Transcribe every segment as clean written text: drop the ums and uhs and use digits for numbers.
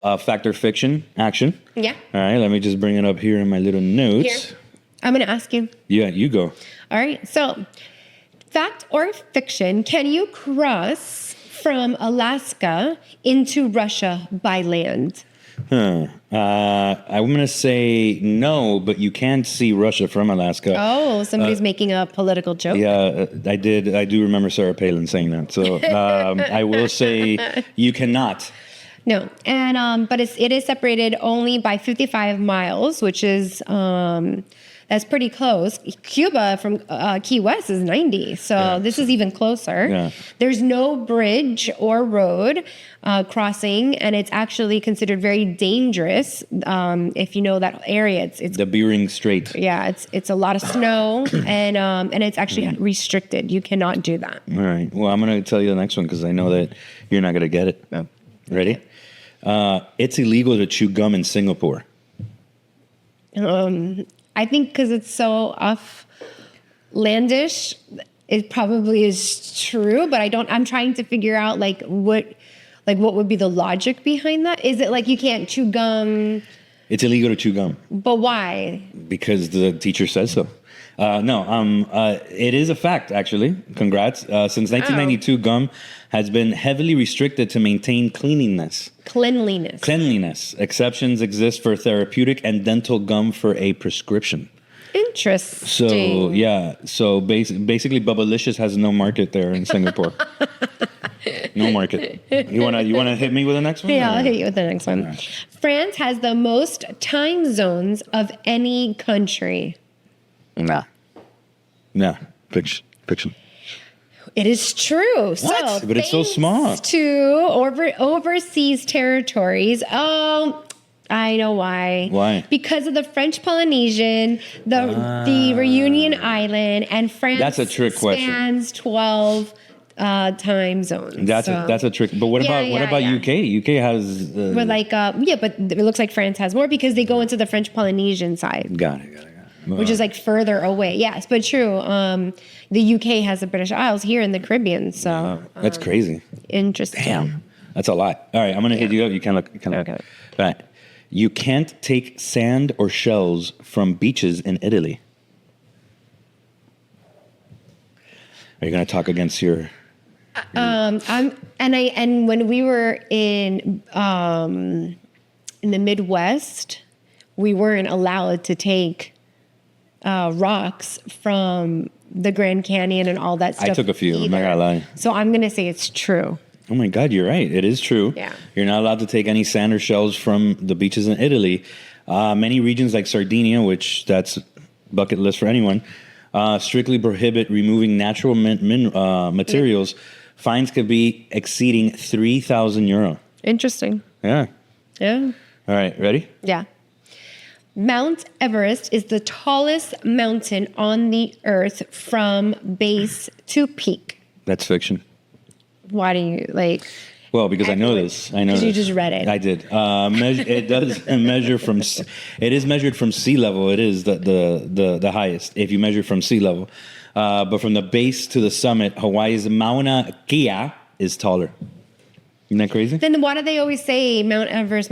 Fact or fiction? Action. Yeah. All right, let me just bring it up here in my little notes. Here. I'm going to ask you. Yeah, you go. All right. So, fact or fiction, can you cross from Alaska into Russia by land? I'm going to say no, but you can see Russia from Alaska. Oh, somebody's making a political joke. Yeah, I did. I do remember Sarah Palin saying that. So I will say you cannot. No, and but it is separated only by 55 miles, which is that's pretty close. Cuba from Key West is 90, so this is even closer. Yeah. There's no bridge or road crossing, and it's actually considered very dangerous. If you know that area, it's The Bering Strait. yeah, it's a lot of snow, and it's actually restricted. You cannot do that. All right. Well, I'm going to tell you the next one because I know that you're not going to get it. No. Ready? It's illegal to chew gum in Singapore. I think because it's so offlandish, it probably is true. But I'm trying to figure out what would be the logic behind that? Is it like you can't chew gum? It's illegal to chew gum. But why? Because the teacher says so. It is a fact, actually. Congrats. Since 1992, gum has been heavily restricted to maintain cleanliness. Cleanliness. Exceptions exist for therapeutic and dental gum for a prescription. Interesting. So, yeah. So, basically, Bubblicious has no market there in Singapore. No market. You wanna hit me with the next one? Yeah, I'll hit you with the next one. Right. France has the most time zones of any country. Nah. Fiction. It is true. What? But it's so small. To overseas territories. Oh, I know why. Why? Because of the French Polynesian, the Reunion Island, and France. That's a trick question. Spans 12 time zones. That's a trick. But what about UK? UK has. But but it looks like France has more because they go into the French Polynesian side. Got it. Which is further away. Yes, but true. The UK has the British Isles here in the Caribbean. So that's crazy. Interesting. Damn, that's a lot. All right, I'm gonna hit you up. You can look. Okay. All right. You can't take sand or shells from beaches in Italy. Are you gonna talk against your? And when we were in the Midwest, we weren't allowed to take rocks from the Grand Canyon and all that stuff. I took a few. I'm not gonna lie. So I'm gonna say it's true. Oh my God, you're right. It is true. Yeah. You're not allowed to take any sand or shells from the beaches in Italy. Many regions like Sardinia, which that's bucket list for anyone, strictly prohibit removing natural materials. Fines could be exceeding €3,000. Interesting. Yeah. Yeah. All right, ready? Yeah. Mount Everest is the tallest mountain on the earth from base to peak. That's fiction. Why do you Well, because I know this. Because you just read it. I did. It does measure from. It is measured from sea level. It is the highest if you measure from sea level. But from the base to the summit, Hawaii's Mauna Kea is taller. Isn't that crazy? Then why do they always say Mount Everest?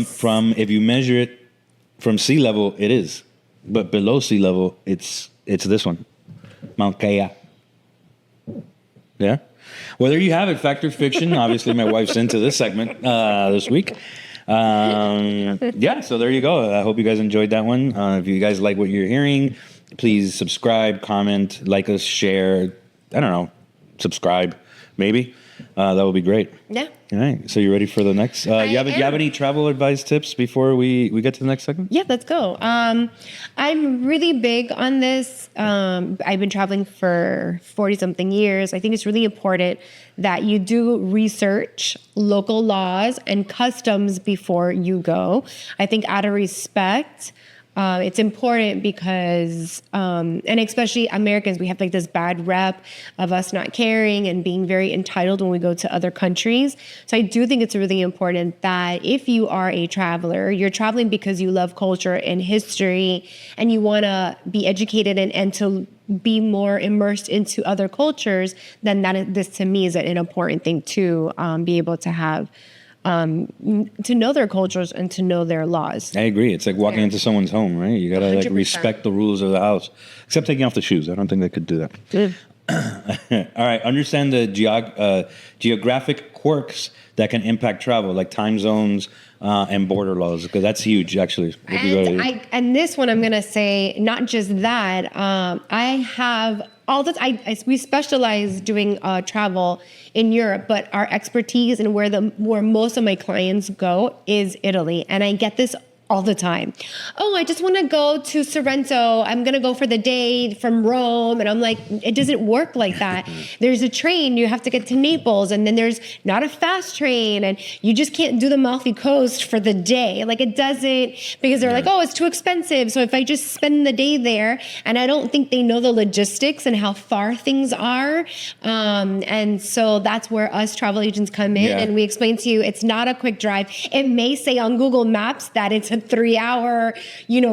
From if you measure it from sea level, it is, but below sea level, it's this one, Mount Kea. Yeah. Well, there you have it. Fact or fiction. Obviously, my wife's into this segment this week. So there you go. I hope you guys enjoyed that one. If you guys like what you're hearing, please subscribe, comment, like us, share. I don't know, subscribe, maybe. That would be great. Yeah. All right. So you ready for the next? You have any travel advice tips before we get to the next segment? Yeah, let's go. I'm really big on this. I've been traveling for 40-something years. I think it's really important that you do research local laws and customs before you go. I think out of respect, it's important because, and especially Americans, we have this bad rep of us not caring and being very entitled when we go to other countries. So I do think it's really important that if you are a traveler, you're traveling because you love culture and history and you want to be educated and to be more immersed into other cultures, then this to me is an important thing to be able to have to know their cultures and to know their laws. I agree. It's like walking into someone's home, right? You gotta like 100%. respect the rules of the house, except taking off the shoes. I don't think they could do that. Good. All right. Understand the geographic quirks that can impact travel, like time zones and border laws, because that's huge, actually. And this one, I'm going to say, not just that. I have all this. We specialize doing travel in Europe, but our expertise and where most of my clients go is Italy, and I get this all the time. Oh, I just want to go to Sorrento. I'm going to go for the day from Rome. And I'm like, it doesn't work like that. There's a train. You have to get to Naples. And then there's not a fast train. And you just can't do the Amalfi Coast for the day. Like it doesn't, because they're like, oh, it's too expensive. So if I just spend the day there, and I don't think they know the logistics and how far things are. And so that's where us travel agents come in and we explain to you, it's not a quick drive. It may say on Google Maps that it's a 3-hour,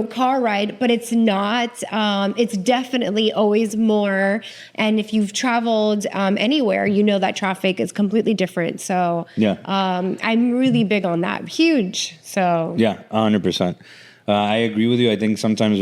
car ride, but it's not. It's definitely always more. And if you've traveled anywhere, you know that traffic is completely different. So I'm really big on that. Huge. So 100%. I agree with you. I think sometimes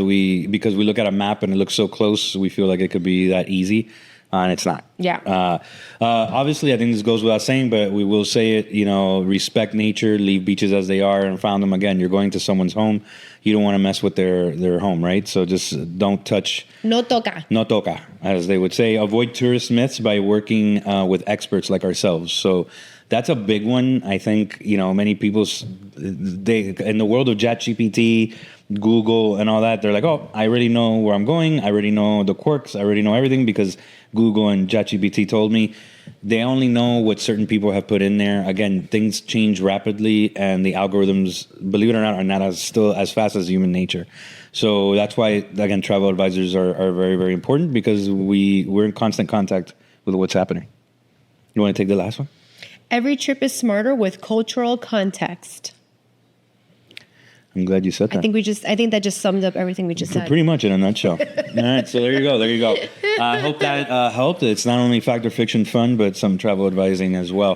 because we look at a map and it looks so close, we feel like it could be that easy. And it's not. Yeah. Obviously, I think this goes without saying, but we will say it, respect nature, leave beaches as they are, and found them again. You're going to someone's home. You don't want to mess with their home, right? So just don't touch. No toca. No toca, as they would say. Avoid tourist myths by working with experts like ourselves. So that's a big one. I think, many people, in the world of ChatGPT, Google and all that, they're like, oh, I already know where I'm going. I already know the quirks. I already know everything because Google and ChatGPT told me. They only know what certain people have put in there. Again, things change rapidly, and the algorithms, believe it or not, are not still as fast as human nature. So that's why, again, travel advisors are very, very important because we're in constant contact with what's happening. You want to take the last one? Every trip is smarter with cultural context. I'm glad you said that. I think that just summed up everything we just said. Pretty much in a nutshell. All right, so there you go. I hope that helped. It's not only fact or fiction fun, but some travel advising as well.